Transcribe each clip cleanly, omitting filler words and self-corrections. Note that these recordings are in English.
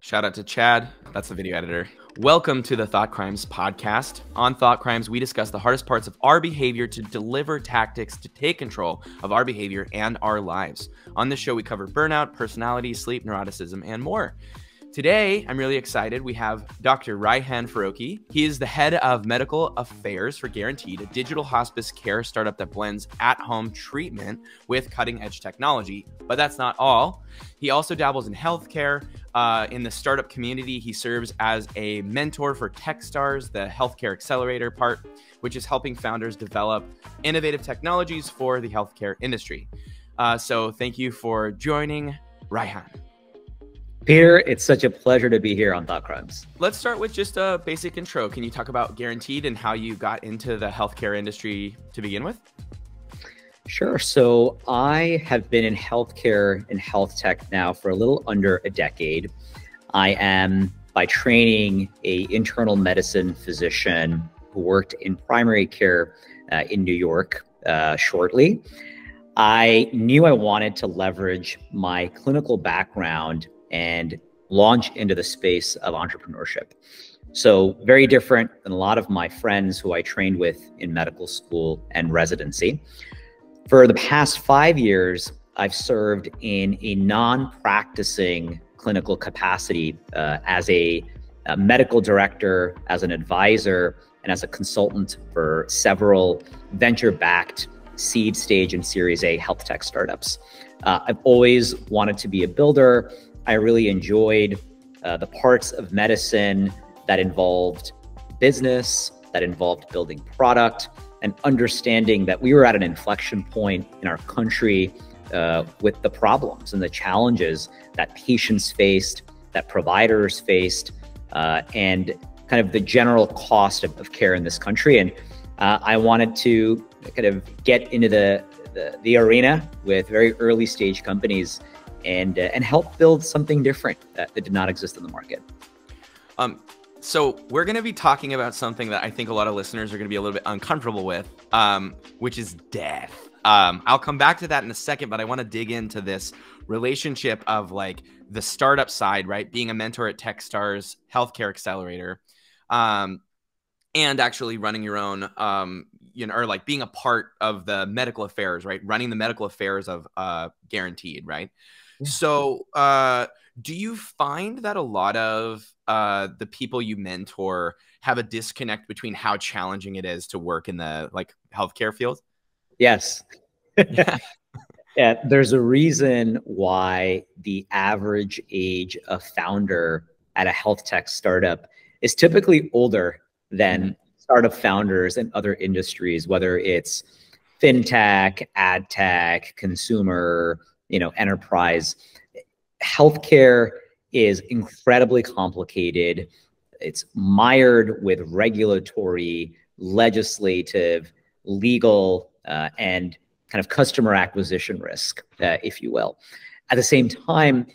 Shout out to Chad. That's the video editor. Welcome to the Thought Crimes podcast. On Thought Crimes, we discuss the hardest parts of our behavior to deliver tactics to take control of our behavior and our lives. On this show, we cover burnout, personality, sleep, neuroticism, and more. Today, I'm really excited. We have Dr. Raihan Faroqui. He is the head of medical affairs for Guaranteed, a digital hospice care startup that blends at-home treatment with cutting-edge technology. But that's not all. He also dabbles in healthcare. In the startup community, he serves as a mentor for Techstars, the healthcare accelerator part, which is helping founders develop innovative technologies for the healthcare industry. So thank you for joining, Raihan. Peter, it's such a pleasure to be here on Thought Crimes. Let's start with just a basic intro. Can you talk about Guaranteed and how you got into the healthcare industry to begin with? Sure. So I have been in healthcare and health tech now for a little under a decade. I am, by training, an internal medicine physician who worked in primary care in New York shortly. I knew I wanted to leverage my clinical background and launch into the space of entrepreneurship. So very different than a lot of my friends who I trained with in medical school and residency. For the past 5 years, I've served in a non-practicing clinical capacity as a medical director, as an advisor, and as a consultant for several venture-backed seed stage and Series A health tech startups. I've always wanted to be a builder. I really enjoyed the parts of medicine that involved business, that involved building product, and understanding that we were at an inflection point in our country with the problems and the challenges that patients faced, that providers faced, and kind of the general cost of care in this country. And I wanted to kind of get into the arena with very early stage companies and help build something different that did not exist in the market. So we're going to be talking about something that I think a lot of listeners are going to be a little bit uncomfortable with, which is death. I'll come back to that in a second, but I want to dig into this relationship of like the startup side, right? Being a mentor at Techstars Healthcare Accelerator, and actually running your own, or like being a part of the medical affairs, right? Running the medical affairs of Guaranteed, right? Yeah. So do you find that a lot of the people you mentor have a disconnect between how challenging it is to work in the like healthcare field? Yes. Yeah. Yeah, there's a reason why the average age of founder at a health tech startup is typically older than startup founders in other industries, whether it's fintech, ad tech, consumer, enterprise. Healthcare is incredibly complicated. It's mired with regulatory, legislative, legal, and kind of customer acquisition risk, if you will. At the same time,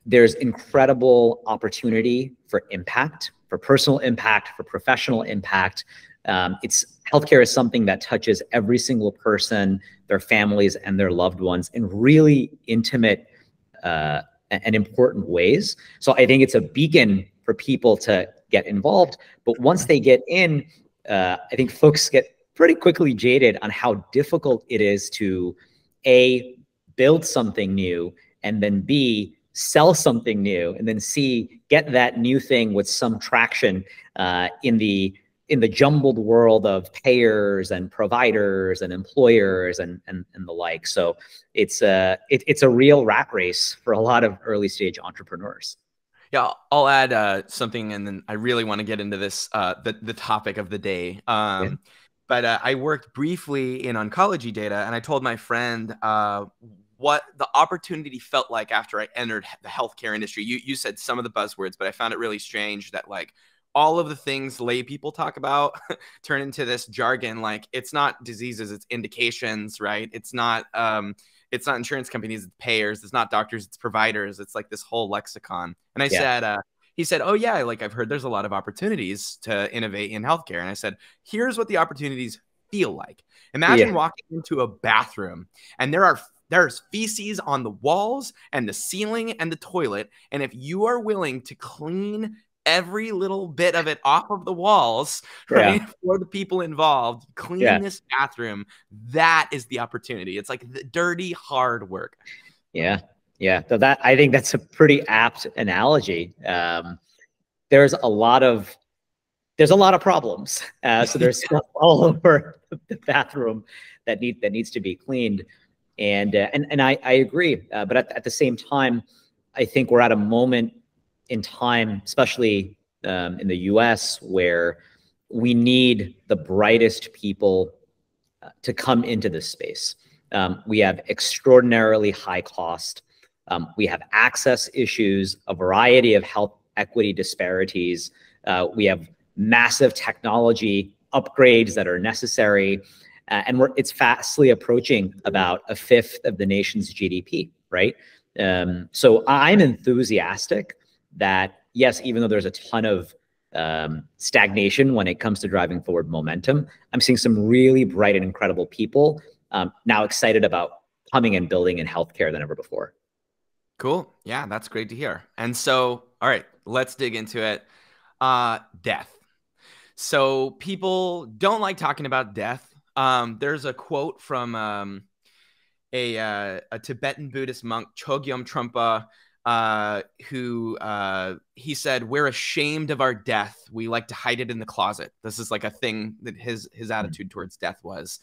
there's incredible opportunity for impact, for personal impact, for professional impact. Healthcare is something that touches every single person, their families, and their loved ones in really intimate and important ways. So I think it's a beacon for people to get involved. But once they get in, I think folks get pretty quickly jaded on how difficult it is to A, build something new, and then B, sell something new, and then C, get that new thing with some traction in the jumbled world of payers and providers and employers and the like. So it's a real rat race for a lot of early stage entrepreneurs. Yeah, I'll add something, and then I really want to get into this, the topic of the day. Yeah. But I worked briefly in oncology data, and I told my friend what the opportunity felt like after I entered the healthcare industry. You said some of the buzzwords, but I found it really strange that like all of the things lay people talk about turn into this jargon. Like it's not diseases, it's indications, right? It's not insurance companies, it's payers. It's not doctors, it's providers. It's like this whole lexicon. And I said, he said, oh yeah, like I've heard there's a lot of opportunities to innovate in healthcare. And I said, here's what the opportunities feel like. Imagine Yeah. walking into a bathroom and there's feces on the walls and the ceiling and the toilet. And if you are willing to clean every little bit of it off of the walls, right, Yeah. for the people involved, clean Yeah. this bathroom, that is the opportunity. It's like the dirty, hard work. Yeah. Yeah. So that, I think that's a pretty apt analogy. There's a lot of problems. So there's stuff all over the bathroom that needs to be cleaned. And I agree. But at the same time, I think we're at a moment in time, especially in the US, where we need the brightest people to come into this space. We have extraordinarily high cost. We have access issues, a variety of health equity disparities. We have massive technology upgrades that are necessary. And it's fastly approaching about a fifth of the nation's GDP, right? So I'm enthusiastic that, yes, even though there's a ton of stagnation when it comes to driving forward momentum, I'm seeing some really bright and incredible people now excited about coming and building in healthcare than ever before. Cool. Yeah, that's great to hear. And so, all right, let's dig into it. Death. So people don't like talking about death. There's a quote from a Tibetan Buddhist monk, Chogyam Trungpa, who he said, "We're ashamed of our death. We like to hide it in the closet." This is like a thing that his attitude towards death was.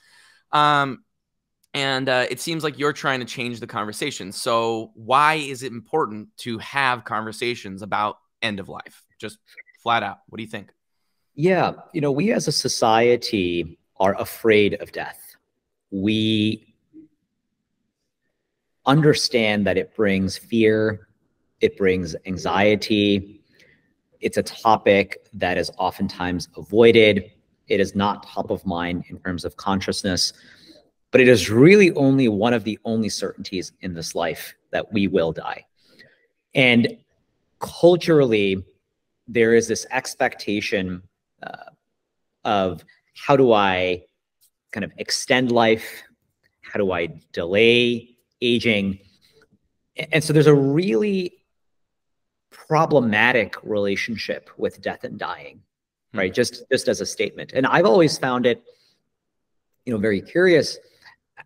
And it seems like you're trying to change the conversation. So why is it important to have conversations about end of life? Just flat out. What do you think? Yeah, we as a society are afraid of death. We understand that it brings fear, it brings anxiety. It's a topic that is oftentimes avoided. It is not top of mind in terms of consciousness, but it is really only one of the only certainties in this life that we will die. And culturally, there is this expectation of how do I kind of extend life? How do I delay aging? And so there's a really problematic relationship with death and dying, right? Just as a statement. And I've always found it, very curious.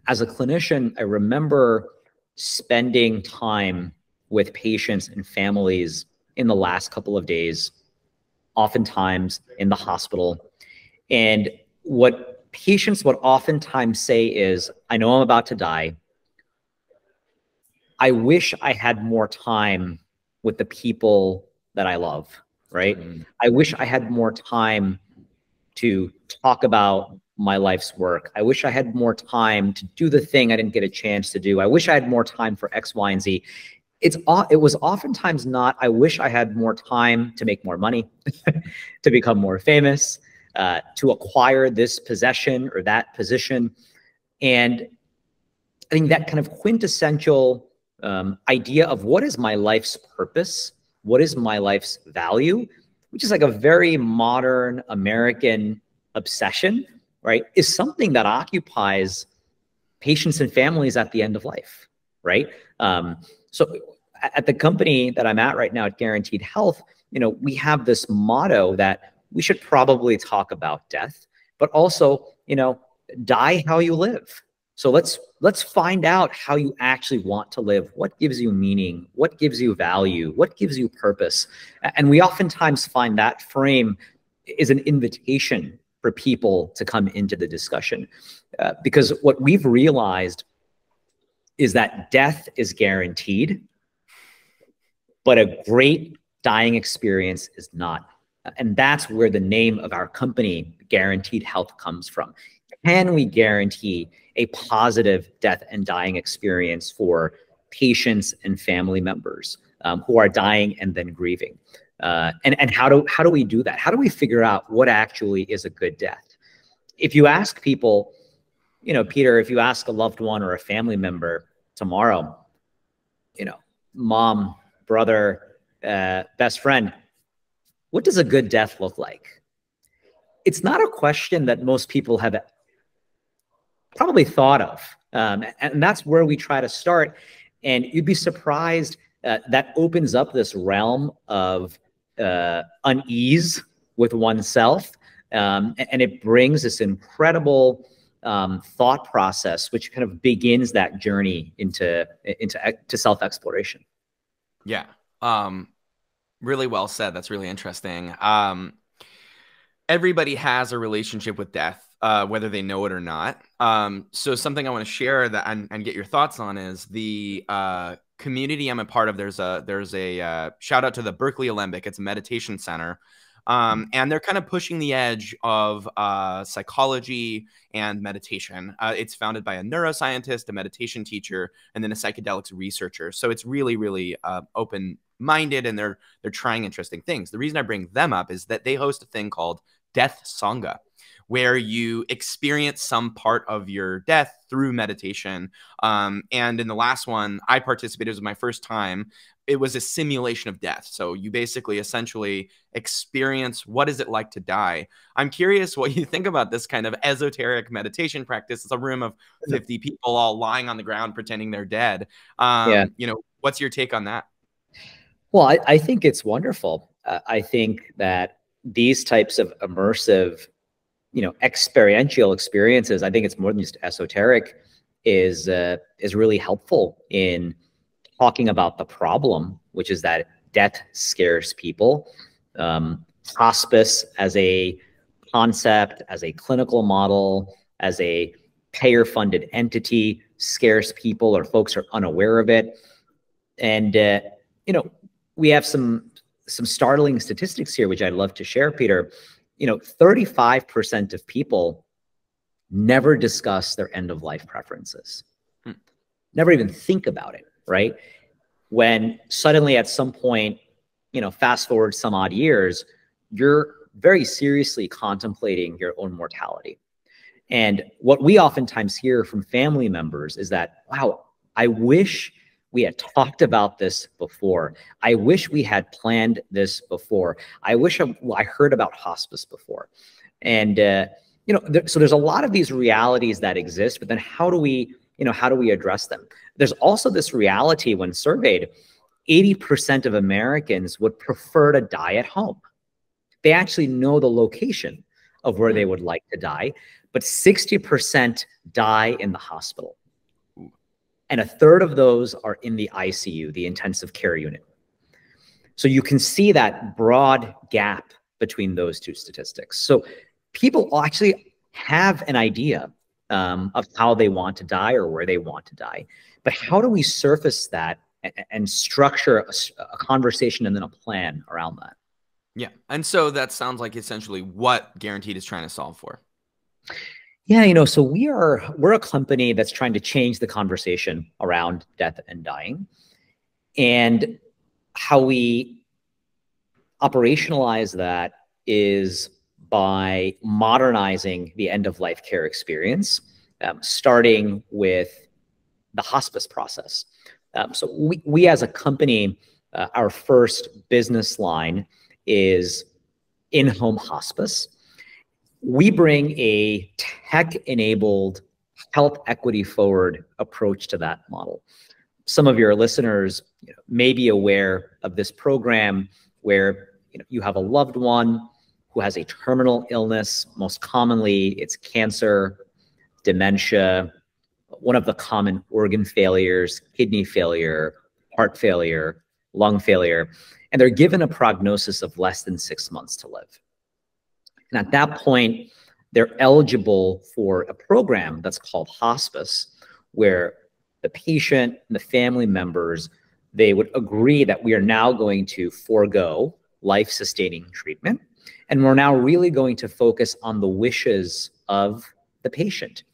As a clinician, I remember spending time with patients and families in the last couple of days, oftentimes in the hospital. And what patients would oftentimes say is, I know I'm about to die. I wish I had more time with the people that I love, right? I wish I had more time to talk about my life's work. I wish I had more time to do the thing I didn't get a chance to do. I wish I had more time for X, Y, and Z. It was oftentimes not, I wish I had more time to make more money, to become more famous, to acquire this possession or that position. And I think that kind of quintessential idea of what is my life's purpose, what is my life's value, which is like a very modern American obsession, right, is something that occupies patients and families at the end of life, right? So at the company that I'm at right now at Guaranteed Health, we have this motto that we should probably talk about death, but also, die how you live. So let's find out how you actually want to live. What gives you meaning? What gives you value? What gives you purpose? And we oftentimes find that frame is an invitation for people to come into the discussion. Because what we've realized is that death is guaranteed, but a great dying experience is not. And that's where the name of our company, Guaranteed Health, comes from. Can we guarantee a positive death and dying experience for patients and family members who are dying and then grieving? And how do we do that? How do we figure out what actually is a good death? If you ask people, Peter, if you ask a loved one or a family member tomorrow, mom, brother, best friend, what does a good death look like? It's not a question that most people have probably thought of. And that's where we try to start. And you'd be surprised that opens up this realm of unease with oneself. And it brings this incredible thought process, which kind of begins that journey into self-exploration. Yeah. Really well said. That's really interesting. Everybody has a relationship with death, whether they know it or not. So something I want to share that and get your thoughts on is the community I'm a part of. There's a shout out to the Berkeley Alembic. It's a meditation center. And they're kind of pushing the edge of psychology and meditation. It's founded by a neuroscientist, a meditation teacher, and then a psychedelics researcher. So it's really, really open-minded, and they're trying interesting things. The reason I bring them up is that they host a thing called Death Sangha, where you experience some part of your death through meditation. And in the last one, I participated. It was my first time. It was a simulation of death. So you basically essentially experience what is it like to die. I'm curious what you think about this kind of esoteric meditation practice. It's a room of 50 people all lying on the ground pretending they're dead. You know, what's your take on that? Well, I think is I think that these types of immersive, experiential experiences, I think it's more than just esoteric, is really helpful in talking about the problem, which is that death scares people. Hospice as a concept, as a clinical model, as a payer-funded entity scares people, or folks are unaware of it. And we have some startling statistics here, which I'd love to share, Peter. 35% of people never discuss their end-of-life preferences. Never even think about it, right? When suddenly at some point, fast forward some odd years, you're very seriously contemplating your own mortality. And what we oftentimes hear from family members is that, wow, I wish we had talked about this before. I wish we had planned this before. I wish I heard about hospice before. And, so there's a lot of these realities that exist, but then how do we address them? There's also this reality when surveyed, 80% of Americans would prefer to die at home. They actually know the location of where they would like to die, but 60% die in the hospital. And a third of those are in the ICU, the intensive care unit. So you can see that broad gap between those two statistics. So people actually have an idea of how they want to die or where they want to die. But how do we surface that and structure a conversation and then a plan around that? Yeah. And so that sounds like essentially what Guaranteed is trying to solve for. Yeah, so we're a company that's trying to change the conversation around death and dying. And how we operationalize that is by modernizing the end-of-life care experience, starting with the hospice process. So we as a company, our first business line is in-home hospice. We bring a tech-enabled, health equity-forward approach to that model. Some of your listeners may be aware of this program where you have a loved one who has a terminal illness. Most commonly, it's cancer, dementia, one of the common organ failures, kidney failure, heart failure, lung failure, and they're given a prognosis of less than 6 months to live. And at that point, they're eligible for a program that's called hospice, where the patient and the family members, they would agree that we are now going to forego life-sustaining treatment, and we're now really going to focus on the wishes of the patient.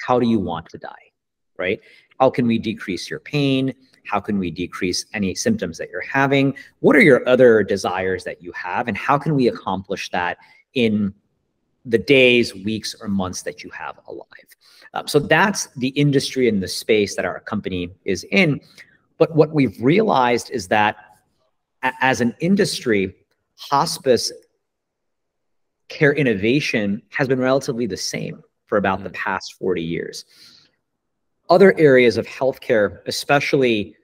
How do you want to die, right? How can we decrease your pain? How can we decrease any symptoms that you're having? What are your other desires that you have? And how can we accomplish that in the days, weeks, or months that you have alive? So that's the industry and the space that our company is in. But what we've realized is that as an industry, hospice care innovation has been relatively the same. for about the past 40 years. Other areas of healthcare, especially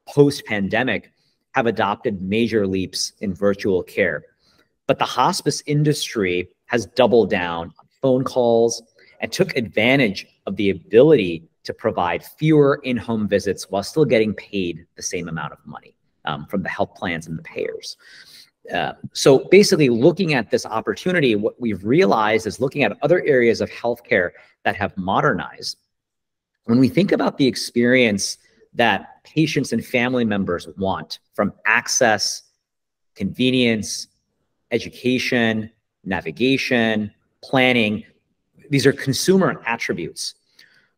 post-pandemic, have adopted major leaps in virtual care. But the hospice industry has doubled down on phone calls and took advantage of the ability to provide fewer in-home visits while still getting paid the same amount of money from the health plans and the payers. So basically, looking at this opportunity, what we've realized is looking at other areas of healthcare that have modernized. When we think about the experience that patients and family members want, from access, convenience, education, navigation, planning, these are consumer attributes.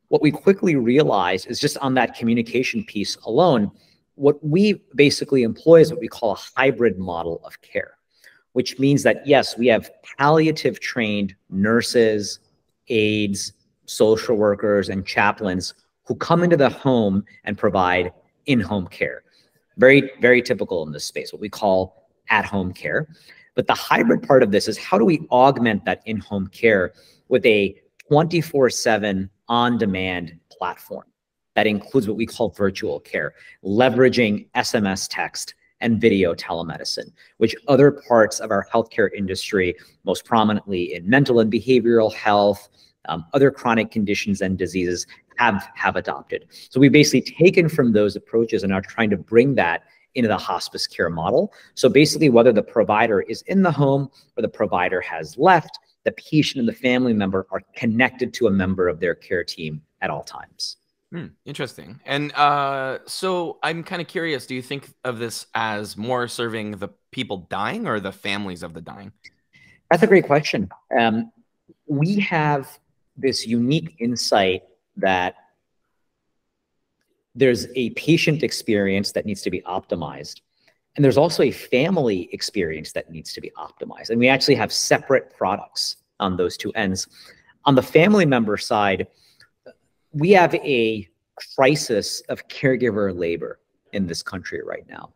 What we quickly realize is just on that communication piece alone, what we basically employ is what we call a hybrid model of care, which means that, yes, we have palliative trained nurses, aides, social workers, and chaplains who come into the home and provide in-home care. Very, very typical in this space, what we call at-home care. But the hybrid part of this is, how do we augment that in-home care with a 24/7 on-demand platform that includes what we call virtual care, leveraging SMS text and video telemedicine, which other parts of our healthcare industry, most prominently in mental and behavioral health, other chronic conditions and diseases, have adopted. So we've basically taken from those approaches and are trying to bring that into the hospice care model. So basically, whether the provider is in the home or the provider has left, the patient and the family member are connected to a member of their care team at all times. Interesting. And so I'm kind of curious, do you think of this as more serving the people dying or the families of the dying? That's a great question. We have this unique insight that there's a patient experience that needs to be optimized, and there's also a family experience that needs to be optimized. And we actually have separate products on those two ends. On the family member side, we have a crisis of caregiver labor in this country right now.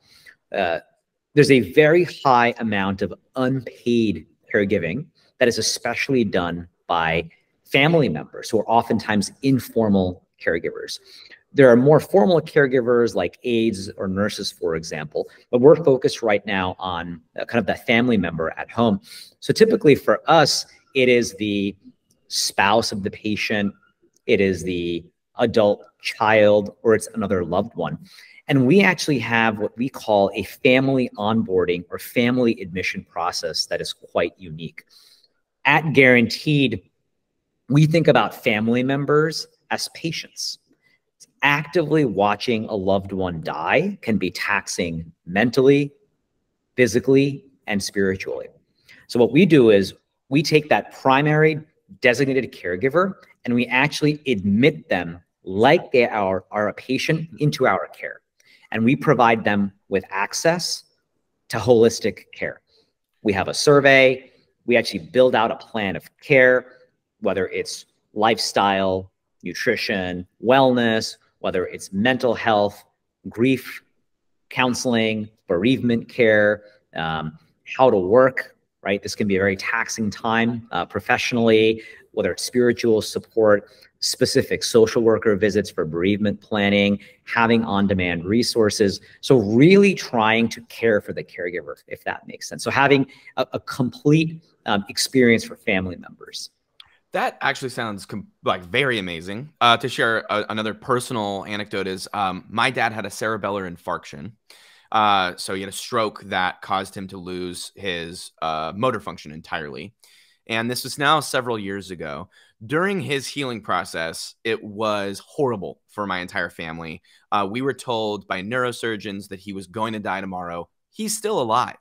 There's a very high amount of unpaid caregiving that is especially done by family members who are oftentimes informal caregivers. There are more formal caregivers like aides or nurses, for example, but we're focused right now on kind of the family member at home. So typically for us, it is the spouse of the patient, it is the adult child, or it's another loved one. And we actually have what we call a family onboarding or family admission process that is quite unique. At Guaranteed, we think about family members as patients. Actively watching a loved one die can be taxing mentally, physically, and spiritually. So what we do is we take that primary designated caregiver and we actually admit them like they are a patient into our care. And we provide them with access to holistic care. We have a survey. We actually build out a plan of care, whether it's lifestyle, nutrition, wellness, whether it's mental health, grief counseling, bereavement care, how to work, right? This can be a very taxing time professionally, whether it's spiritual support, specific social worker visits for bereavement planning, having on-demand resources. So really trying to care for the caregiver, if that makes sense. So having a complete experience for family members. That actually sounds like very amazing. To share another personal anecdote is my dad had a cerebellar infarction. So he had a stroke that caused him to lose his motor function entirely. And this was now several years ago. During his healing process, it was horrible for my entire family. We were told by neurosurgeons that he was going to die tomorrow. He's still alive.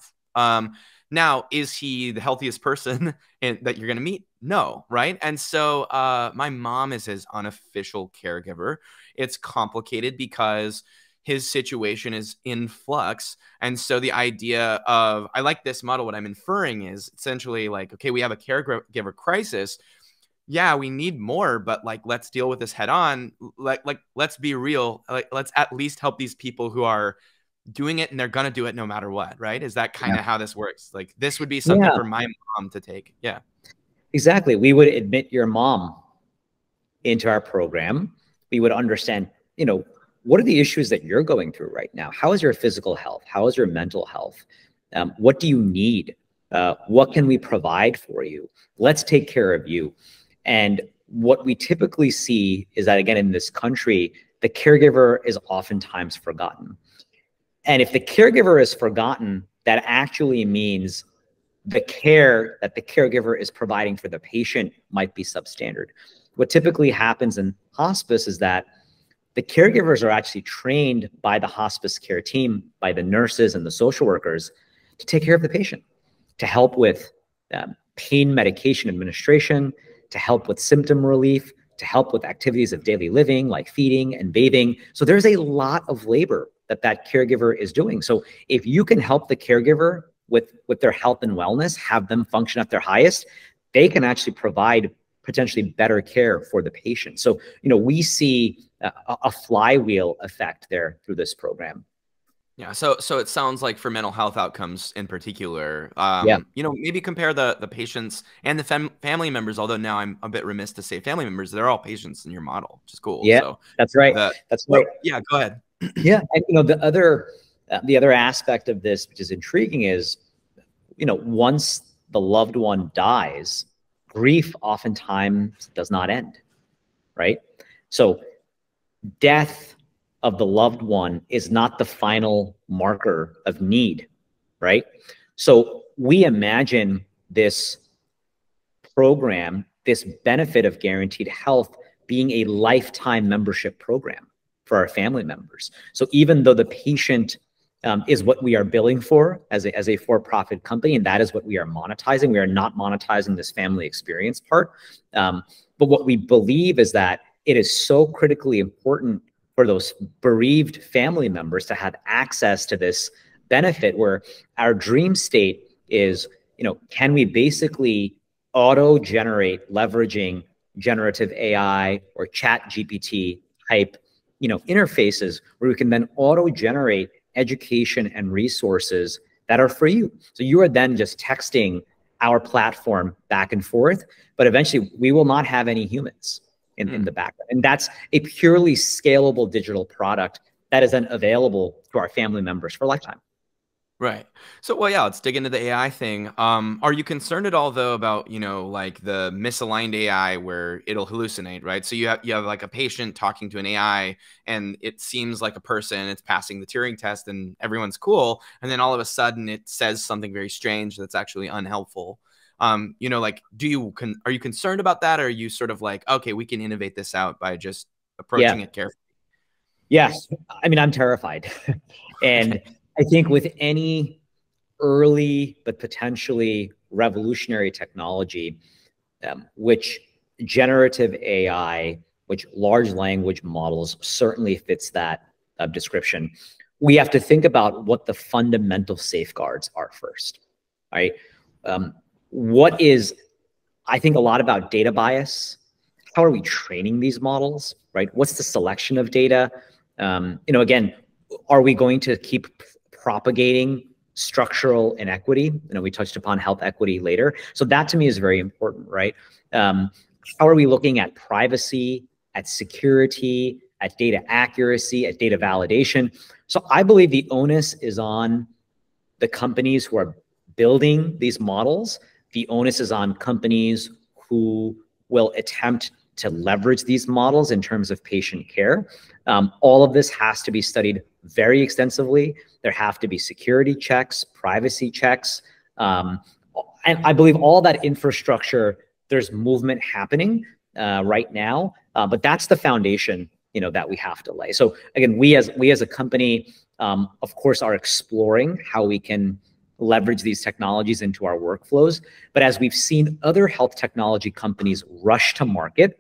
Now, is he the healthiest person that you're going to meet? No, right? And so my mom is his unofficial caregiver. It's complicated because his situation is in flux. And so the idea of, I like this model, what I'm inferring is essentially like, okay, we have a caregiver crisis. Yeah, we need more, but like, let's deal with this head on. Let's be real. Like, let's at least help these people who are doing it and they're going to do it no matter what, right? Is that kind of how this works? Like, this would be something for my mom to take. Yeah. Exactly. We would admit your mom into our program. We would understand, what are the issues that you're going through right now? How is your physical health? How is your mental health? What do you need? What can we provide for you? Let's take care of you. And what we typically see is that, again, in this country, the caregiver is oftentimes forgotten. And if the caregiver is forgotten, that actually means the care that the caregiver is providing for the patient might be substandard. What typically happens in hospice is that the caregivers are actually trained by the hospice care team, by the nurses and the social workers, to take care of the patient, to help with pain medication administration, to help with symptom relief, to help with activities of daily living like feeding and bathing. So there's a lot of labor that caregiver is doing. So if you can help the caregiver with their health and wellness, have them function at their highest, they can actually provide potentially better care for the patient. So, we see a flywheel effect there through this program. Yeah. So it sounds like for mental health outcomes in particular, Yeah. Maybe compare the patients and the family members, although now I'm a bit remiss to say family members, they're all patients in your model, which is cool. Yeah, so that's right. That's right. Yeah, go ahead. Yeah. And, the other aspect of this, which is intriguing, is, once the loved one dies, grief oftentimes does not end, right? So death of the loved one is not the final marker of need, right? So we imagine this program, this benefit of guaranteed health, being a lifetime membership program for our family members. So even though the patient is what we are billing for as a for-profit company, and that is what we are monetizing. We are not monetizing this family experience part. But what we believe is that it is so critically important for those bereaved family members to have access to this benefit, where our dream state is, can we basically auto-generate, leveraging generative AI or chat GPT type, interfaces, where we can then auto-generate education and resources that are for you. So you are then just texting our platform back and forth, but eventually we will not have any humans in the background. And that's a purely scalable digital product that is then available to our family members for a lifetime. Right. So, well, yeah, let's dig into the AI thing. Are you concerned at all, though, about, like the misaligned AI where it'll hallucinate, right? So you have like a patient talking to an AI and it seems like a person, it's passing the Turing test and everyone's cool. And then all of a sudden it says something very strange that's actually unhelpful. Like, are you concerned about that? Or are you sort of like, okay, we can innovate this out by just approaching it carefully? Yes. I mean, I'm terrified. And I think with any early but potentially revolutionary technology, which generative AI, which large language models certainly fits that description, we have to think about what the fundamental safeguards are first, right? I think a lot about data bias. How are we training these models, right? What's the selection of data? Again, are we going to keep propagating structural inequity? We touched upon health equity later. So that to me is very important, right? How are we looking at privacy, at security, at data accuracy, at data validation? So I believe the onus is on the companies who are building these models. The onus is on companies who will attempt to leverage these models in terms of patient care. All of this has to be studied very extensively. There have to be security checks, privacy checks. And I believe all that infrastructure, there's movement happening right now, but that's the foundation, that we have to lay. So again, we as a company, of course, are exploring how we can leverage these technologies into our workflows. But as we've seen other health technology companies rush to market,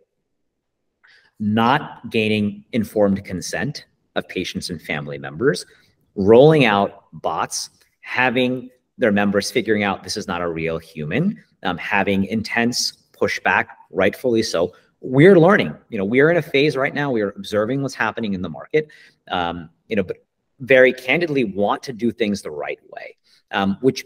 not gaining informed consent of patients and family members, rolling out bots, having their members figuring out this is not a real human, having intense pushback, rightfully so. We're learning, we are in a phase right now, we are observing what's happening in the market, but very candidly want to do things the right way, which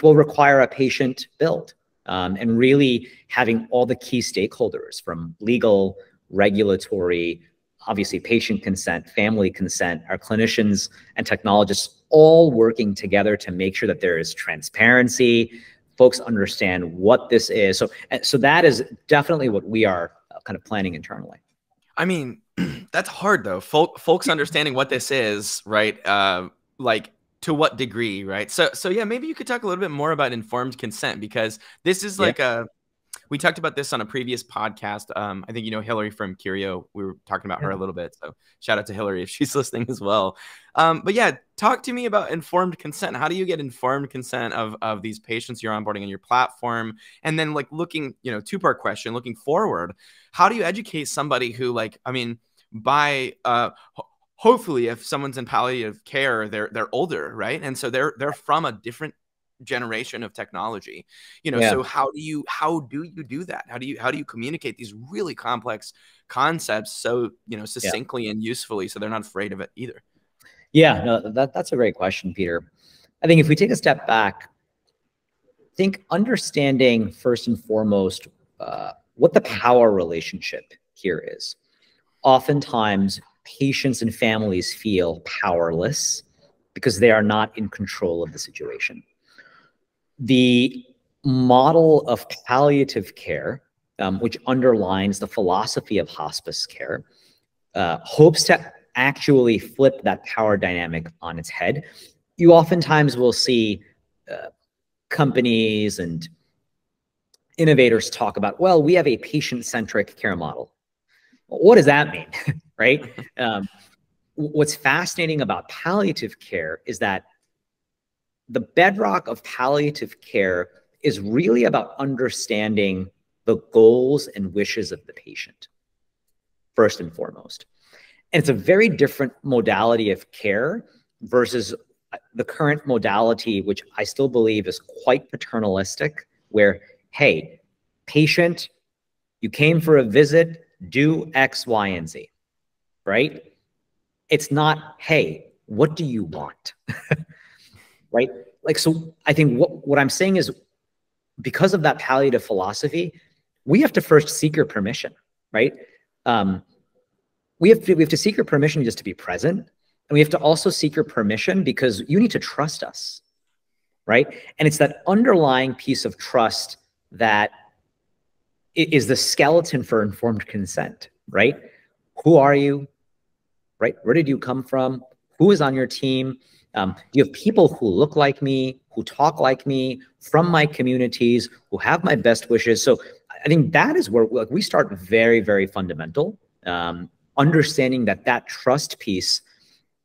will require a patient build, and really having all the key stakeholders from legal, regulatory, obviously patient consent, family consent, our clinicians and technologists all working together to make sure that there is transparency, folks understand what this is. So that is definitely what we are kind of planning internally. I mean, that's hard though. Folks understanding what this is, right? Like to what degree, right? So yeah, maybe you could talk a little bit more about informed consent, because this is like we talked about this on a previous podcast. I think you know Hillary from Curio. We were talking about her a little bit. So shout out to Hillary if she's listening as well. But yeah, talk to me about informed consent. How do you get informed consent of these patients you're onboarding on your platform? And then like looking, you know, two-part question, looking forward, how do you educate somebody who like, I mean, by hopefully if someone's in palliative care, they're older, right? And so they're from a different generation of technology, you know. So how do you do that? How do you communicate these really complex concepts so, you know, succinctly and usefully, so they're not afraid of it either? Yeah, no, that's a great question, Peter. I think if we take a step back, think understanding first and foremost what the power relationship here is. Oftentimes, patients and families feel powerless because they are not in control of the situation. The model of palliative care, which underlines the philosophy of hospice care, hopes to actually flip that power dynamic on its head. You oftentimes will see companies and innovators talk about, well, we have a patient-centric care model. What does that mean, right? What's fascinating about palliative care is that the bedrock of palliative care is really about understanding the goals and wishes of the patient, first and foremost. And it's a very different modality of care versus the current modality, which I still believe is quite paternalistic, where, hey, patient, you came for a visit, do X, Y, and Z, right? It's not, hey, what do you want? Right? Like, so I think what I'm saying is, because of that palliative philosophy, we have to first seek your permission, right? We have to seek your permission just to be present. And we have to also seek your permission because you need to trust us, right? And it's that underlying piece of trust that is the skeleton for informed consent, right? Who are you, right? Where did you come from? Who is on your team? You have people who look like me, who talk like me, from my communities, who have my best wishes. So I think that is where we start very, very fundamental, understanding that trust piece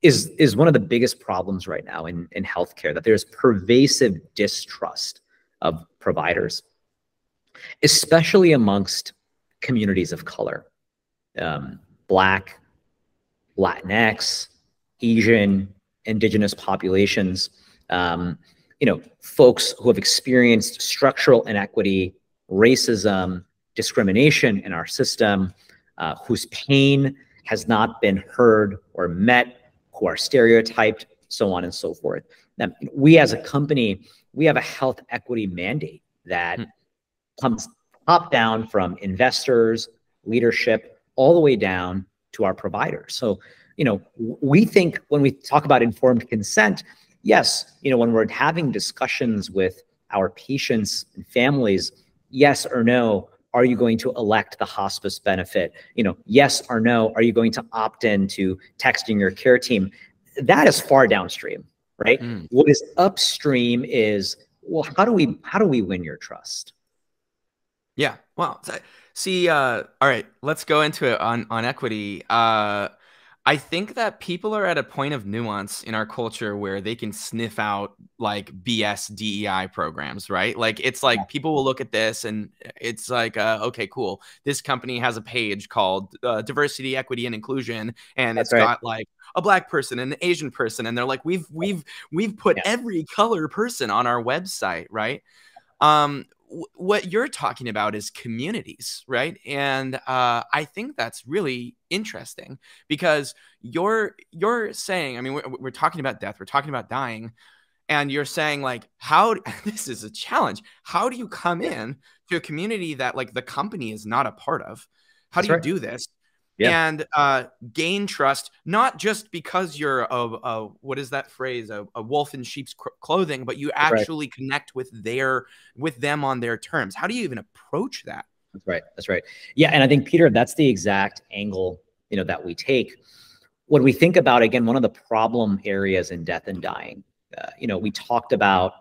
is one of the biggest problems right now in healthcare, that there's pervasive distrust of providers, especially amongst communities of color, Black, Latinx, Asian, Indigenous populations, you know, folks who have experienced structural inequity, racism, discrimination in our system, whose pain has not been heard or met, who are stereotyped, so on and so forth. Now, we as a company, we have a health equity mandate that comes top down from investors, leadership, all the way down to our providers. So, you know, we think when we talk about informed consent, yes, you know, when we're having discussions with our patients and families, yes or no, are you going to elect the hospice benefit? You know, yes or no, are you going to opt in to texting your care team? That is far downstream, right? What is upstream is, well, how do we win your trust? Yeah. Well, see, all right, let's go into it on equity. I think that people are at a point of nuance in our culture where they can sniff out like BS DEI programs, right? Like it's like people will look at this and it's like, okay, cool. This company has a page called Diversity, Equity, and Inclusion, and it's got like a Black person and an Asian person, and they're like, we've put every color person on our website, right? What you're talking about is communities, right? And I think that's really interesting because you're saying, I mean, we're talking about death, we're talking about dying, And you're saying like, how, this is a challenge. How do you come in to a community that like the company is not a part of? How do you do this? And gain trust, not just because you're what is that phrase, a wolf in sheep's clothing, but you actually connect with them on their terms. How do you even approach that? That's right. That's right. Yeah. And I think, Peter, that's the exact angle, that we take when we think about, again, one of the problem areas in death and dying. We talked about,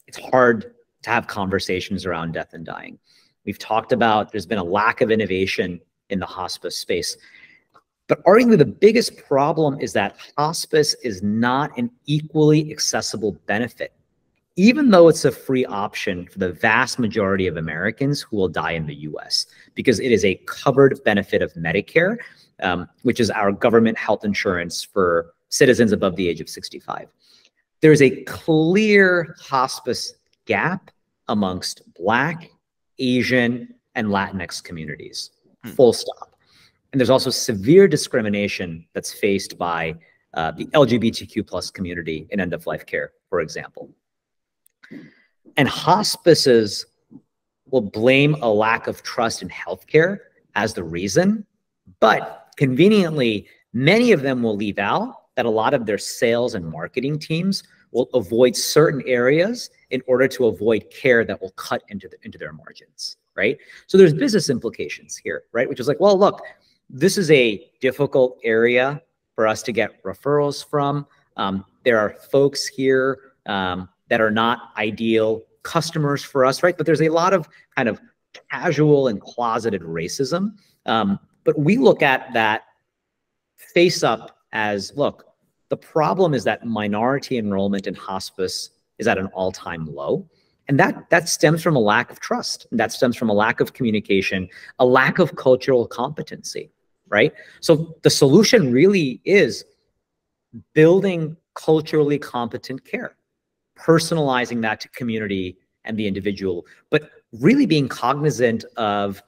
it's hard to have conversations around death and dying. We've talked about, there's been a lack of innovation in the hospice space. But arguably the biggest problem is that hospice is not an equally accessible benefit, even though it's a free option for the vast majority of Americans who will die in the US, because it is a covered benefit of Medicare, which is our government health insurance for citizens above the age of 65. There's a clear hospice gap amongst Black, Asian, and Latinx communities. Full stop. And there's also severe discrimination that's faced by the LGBTQ+ community in end-of-life care, for example. And hospices will blame a lack of trust in healthcare as the reason, but conveniently, many of them will leave out that a lot of their sales and marketing teams will avoid certain areas in order to avoid care that will cut into their margins. Right? So there's business implications here, right? Which is like, well, look, this is a difficult area for us to get referrals from. There are folks here that are not ideal customers for us, right? But there's a lot of kind of casual and closeted racism. But we look at that face up as, look, the problem is that minority enrollment in hospice is at an all-time low. And that stems from a lack of trust. That stems from a lack of communication, a lack of cultural competency, right? So the solution really is building culturally competent care, personalizing that to community and the individual, but really being cognizant of,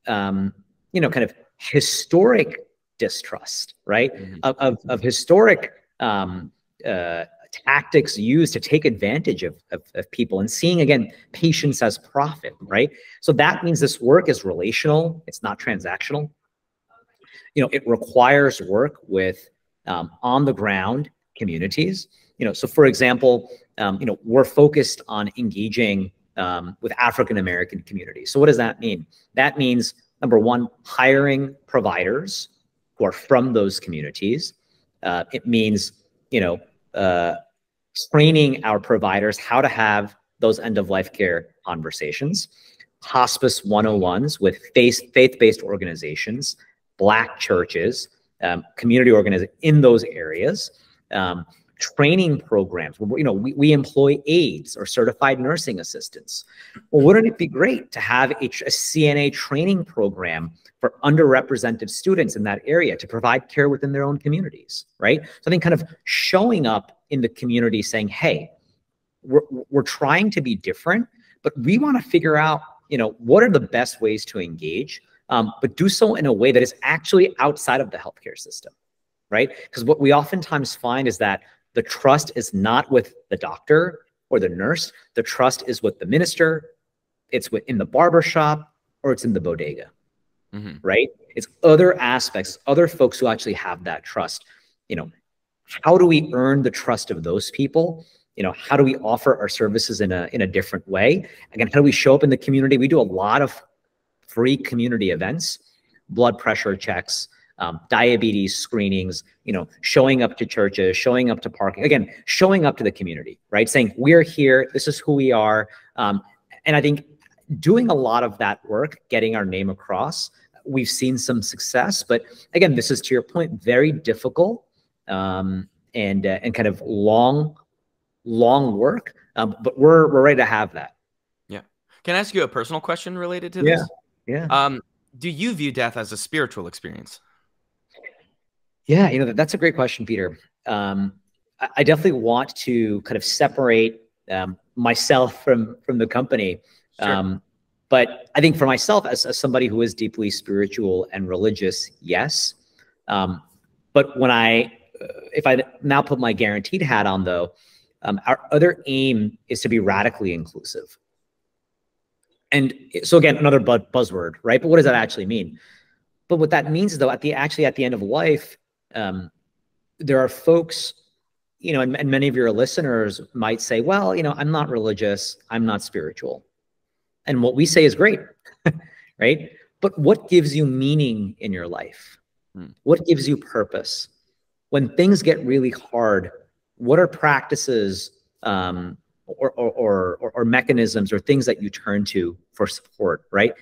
kind of historic distrust, right? Of historic tactics used to take advantage of people, and seeing, again, patients as profit, right? So that means this work is relational. It's not transactional. It requires work with on the ground communities. So for example, we're focused on engaging with African-American communities. So what does that mean? That means, number one, hiring providers who are from those communities. It means, training our providers how to have those end-of-life care conversations, hospice 101s with faith-based organizations, Black churches, community organizations in those areas, training programs. We employ aides or certified nursing assistants. Well, wouldn't it be great to have a CNA training program for underrepresented students in that area to provide care within their own communities, right? So I think kind of showing up in the community saying, hey, we're trying to be different, but we want to figure out, what are the best ways to engage, but do so in a way that is actually outside of the healthcare system, right? Because what we oftentimes find is that the trust is not with the doctor or the nurse. The trust is with the minister. It's in the barber shop, or it's in the bodega, right? It's other aspects, other folks who actually have that trust. How do we earn the trust of those people? How do we offer our services in a different way? Again, how do we show up in the community? We do a lot of free community events, blood pressure checks, diabetes screenings, showing up to churches, showing up to parking, again, showing up to the community, right? Saying, we're here, this is who we are. And I think doing a lot of that work, getting our name across, we've seen some success, but again, this is, to your point, very difficult and kind of long work, but we're ready to have that. Yeah. Can I ask you a personal question related to this? Yeah. Do you view death as a spiritual experience? Yeah, that's a great question, Peter. I definitely want to kind of separate myself from the company. Sure. But I think for myself, as somebody who is deeply spiritual and religious, yes. But if I now put my guaranteed hat on, though, Our other aim is to be radically inclusive. And so again, another buzzword, right? But what does that actually mean? But what that means is, though, at the end of life, there are folks, you know, and many of your listeners might say, well, you know, I'm not religious, I'm not spiritual. And what we say is great, right? But what gives you meaning in your life? What gives you purpose? When things get really hard, what are practices or mechanisms or things that you turn to for support, right?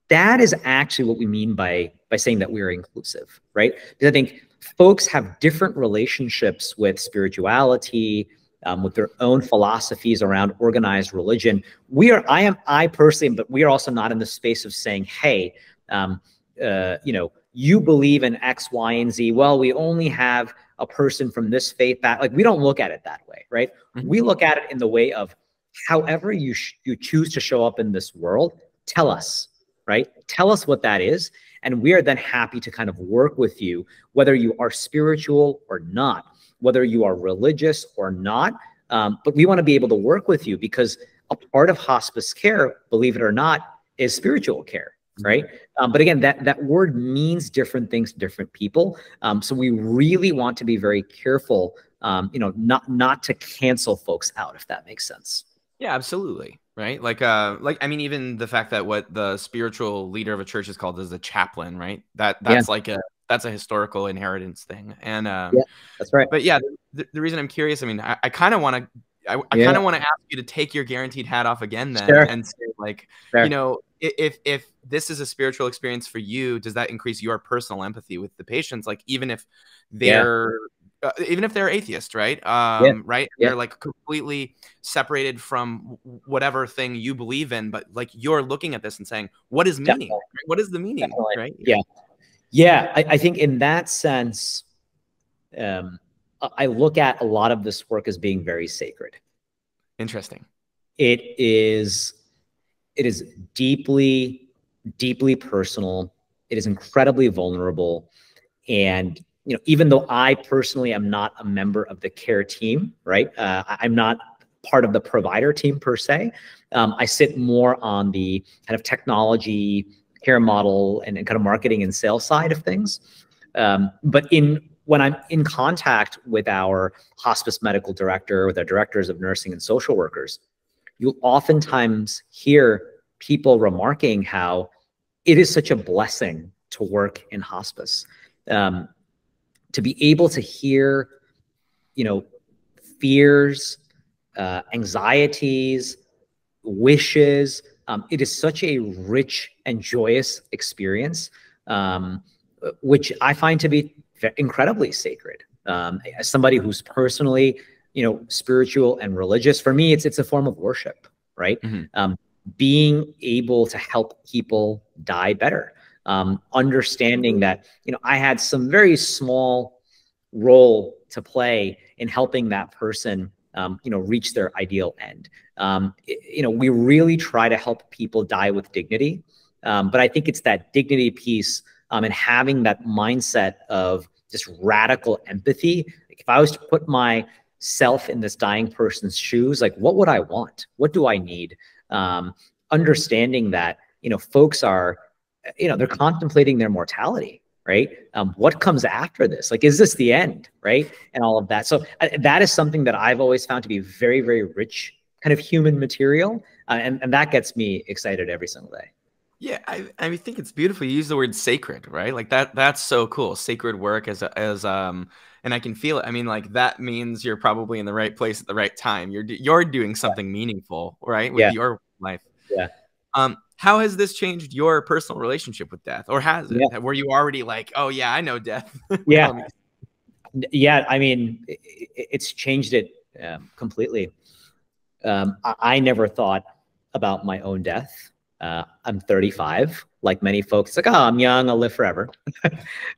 That is actually what we mean by saying that we are inclusive, right? Because I think folks have different relationships with spirituality, with their own philosophies around organized religion. I personally, but we are also not in the space of saying, hey, you know, you believe in X, Y, and Z. Well, we only have a person from this faith that, like, we don't look at it that way, right? We look at it in the way of however you choose to show up in this world, tell us, right? Tell us what that is. And we are then happy to kind of work with you, whether you are spiritual or not, whether you are religious or not. But we want to be able to work with you, because a part of hospice care, believe it or not, is spiritual care, right? But again, that word means different things to different people. So we really want to be very careful, you know, not to cancel folks out, if that makes sense. Yeah, absolutely. Right. Like, I mean, even the fact that what the spiritual leader of a church is called is a chaplain, right? That's like that's a historical inheritance thing. And, yeah, that's right. But yeah, the reason I'm curious, I mean, I kind of want to, I kind of want to ask you to take your guaranteed hat off again then, and say, like, you know, if this is a spiritual experience for you, does that increase your personal empathy with the patients? Like, even if they're atheist, right? Right. They're like completely separated from whatever thing you believe in, but like you're looking at this and saying, what is meaning? Right? What is the meaning? Right. Yeah. I think in that sense, I look at a lot of this work as being very sacred. Interesting. It is deeply, deeply personal. It is incredibly vulnerable. And, you know, even though I personally am not a member of the care team, right? I'm not part of the provider team per se. I sit more on the kind of technology, care model, and kind of marketing and sales side of things. But when I'm in contact with our hospice medical director, with our directors of nursing and social workers, you'll oftentimes hear people remarking how it is such a blessing to work in hospice. To be able to hear, you know, fears, anxieties, wishes. It is such a rich and joyous experience, which I find to be incredibly sacred. As somebody who's personally, you know, spiritual and religious, for me, it's a form of worship, right? Being able to help people die better. Understanding that, you know, I had some very small role to play in helping that person, you know, reach their ideal end. You know, we really try to help people die with dignity. But I think it's that dignity piece, and having that mindset of just radical empathy. Like, if I was to put myself in this dying person's shoes, like, what would I want? What do I need? Understanding that, you know, folks are, you know, they're contemplating their mortality, right? What comes after this? Like, is this the end, right? And all of that. So that is something that I've always found to be very, very rich kind of human material. And that gets me excited every single day. Yeah, I think it's beautiful. You use the word sacred, right? Like that's so cool. Sacred work as and I can feel it. I mean, like, that means you're probably in the right place at the right time. You're doing something meaningful, right? With your life. Yeah. How has this changed your personal relationship with death, or has it? Were you already like, oh yeah, I know death? Yeah. I mean, it's changed it completely. I never thought about my own death. I'm 35, like many folks. It's like, oh, I'm young, I'll live forever.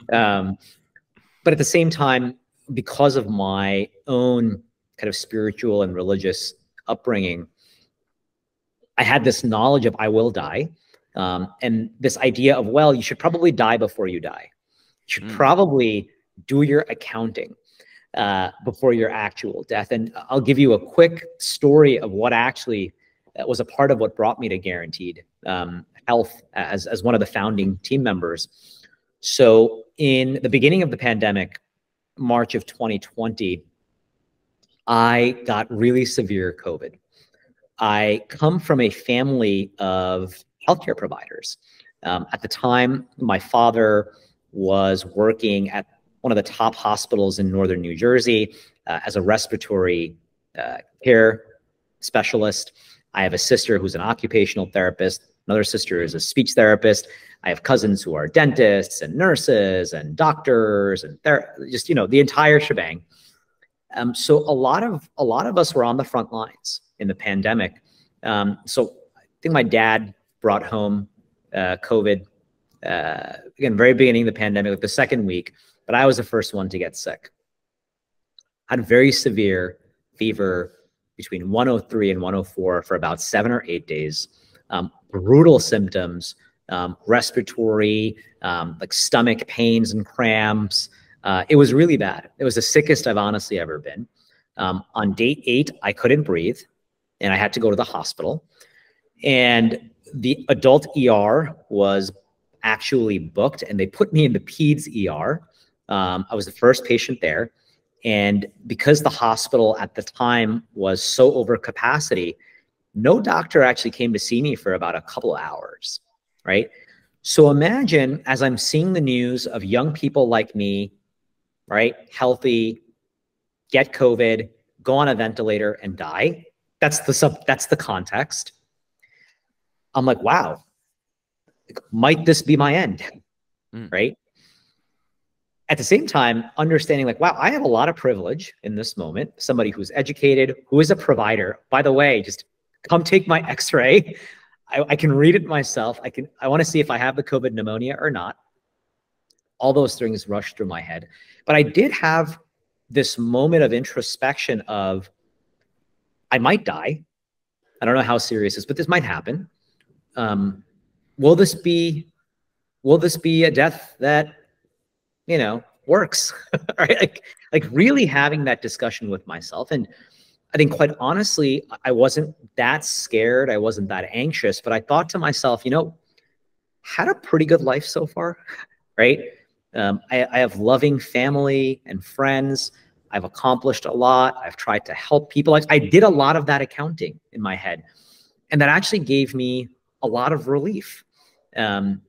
But at the same time, because of my own kind of spiritual and religious upbringing, I had this knowledge of I will die. And this idea of, well, you should probably die before you die. You should probably do your accounting. before your actual death. And I'll give you a quick story of what actually was a part of what brought me to Guaranteed Health as one of the founding team members. So in the beginning of the pandemic, March of 2020, I got really severe COVID. I come from a family of healthcare providers. At the time, my father was working at one of the top hospitals in northern New Jersey as a respiratory care specialist. I have a sister who's an occupational therapist. Another sister is a speech therapist. I have cousins who are dentists and nurses and doctors and just, you know, the entire shebang. So a lot of us were on the front lines in the pandemic. So I think my dad brought home COVID, again, very beginning of the pandemic, like the second week, but I was the first one to get sick. I had very severe fever between 103 and 104 for about 7 or 8 days. Brutal symptoms, respiratory, like stomach pains and cramps. It was really bad. It was the sickest I've honestly ever been. On day 8, I couldn't breathe and I had to go to the hospital. And the adult ER was actually booked and they put me in the peds ER. I was the first patient there. And because the hospital at the time was so over capacity, no doctor actually came to see me for about a couple of hours, right? So imagine as I'm seeing the news of young people like me, right, healthy, get COVID, go on a ventilator and die. That's the context. I'm like, wow, might this be my end, right? At the same time, understanding like, wow, I have a lot of privilege in this moment. Somebody who's educated, who is a provider. By the way, just come take my x-ray. I can read it myself. I want to see if I have the COVID pneumonia or not. All those things rushed through my head. But I did have this moment of introspection of, I might die. I don't know how serious it is, but this might happen. Will this be a death that, you know, works, right? Like really having that discussion with myself. And I think quite honestly, I wasn't that scared. I wasn't that anxious, but I thought to myself, you know, had a pretty good life so far, right? I have loving family and friends. I've accomplished a lot. I've tried to help people. I did a lot of that accounting in my head. And that actually gave me a lot of relief. And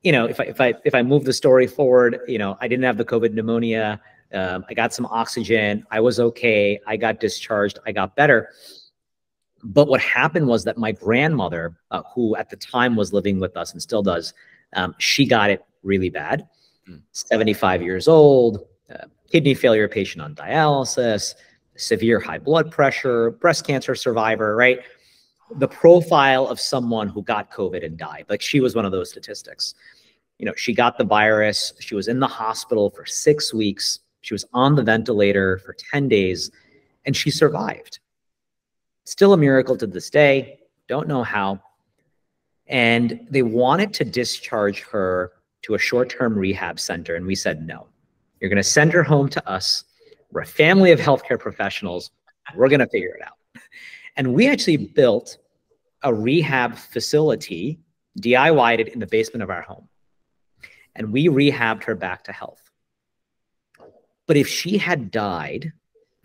you know, if I move the story forward, you know, I didn't have the COVID pneumonia. I got some oxygen. I was okay. I got discharged. I got better. But what happened was that my grandmother, who at the time was living with us and still does, she got it really bad. 75 years old, kidney failure patient on dialysis, severe high blood pressure, breast cancer survivor, right? The profile of someone who got COVID and died. Like she was one of those statistics. You know, she got the virus. She was in the hospital for 6 weeks. She was on the ventilator for 10 days and she survived. Still a miracle to this day. Don't know how. And they wanted to discharge her to a short-term rehab center. And we said, no, you're going to send her home to us. We're a family of healthcare professionals. We're going to figure it out. And we actually built a rehab facility, DIY'd it in the basement of our home. And we rehabbed her back to health. But if she had died,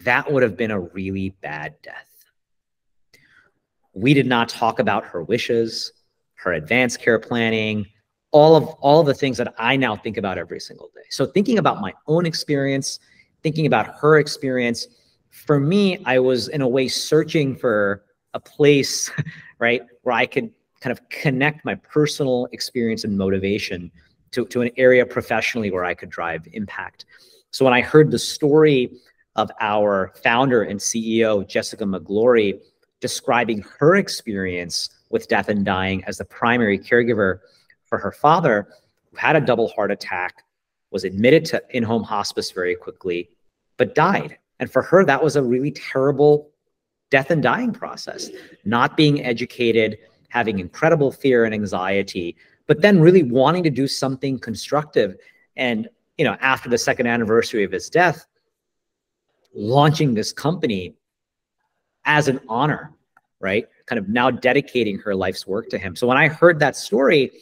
that would have been a really bad death. We did not talk about her wishes, her advanced care planning, all of the things that I now think about every single day. So thinking about my own experience, thinking about her experience, for me, I was in a way searching for a place, right, where I could kind of connect my personal experience and motivation to an area professionally where I could drive impact. So when I heard the story of our founder and CEO, Jessica McGlory, describing her experience with death and dying as the primary caregiver for her father, who had a double heart attack, was admitted to in-home hospice very quickly, but died. And for her, that was a really terrible death and dying process, not being educated, having incredible fear and anxiety, but then really wanting to do something constructive. And, you know, after the second anniversary of his death, launching this company as an honor, right? Kind of now dedicating her life's work to him. So when I heard that story,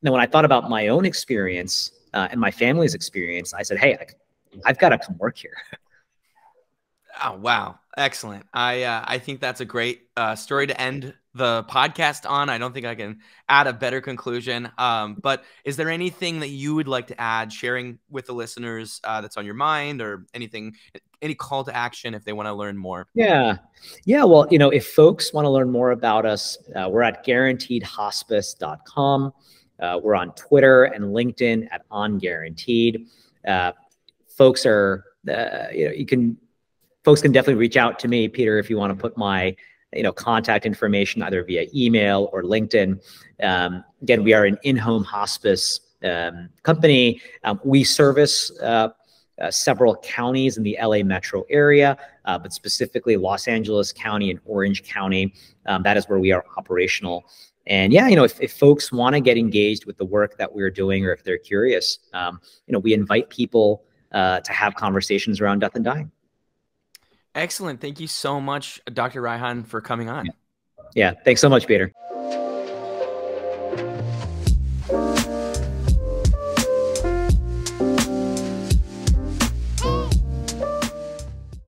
then when I thought about my own experience and my family's experience, I said, hey, I've got to come work here. Oh, wow. Excellent. I think that's a great story to end the podcast on. I don't think I can add a better conclusion. But is there anything that you would like to add, sharing with the listeners that's on your mind, or anything, any call to action if they want to learn more? Yeah. Well, if folks want to learn more about us, we're at guaranteedhospice.com. We're on Twitter and LinkedIn at OnGuaranteed. Folks are, folks can definitely reach out to me, Peter, if you want to put my, contact information either via email or LinkedIn. Again, we are an in-home hospice company. We service several counties in the LA metro area, but specifically Los Angeles County and Orange County. That is where we are operational. And yeah, if folks want to get engaged with the work that we're doing, or if they're curious, we invite people to have conversations around death and dying. Excellent. Thank you so much, Dr. Raihan, for coming on. Yeah. Thanks so much, Peter.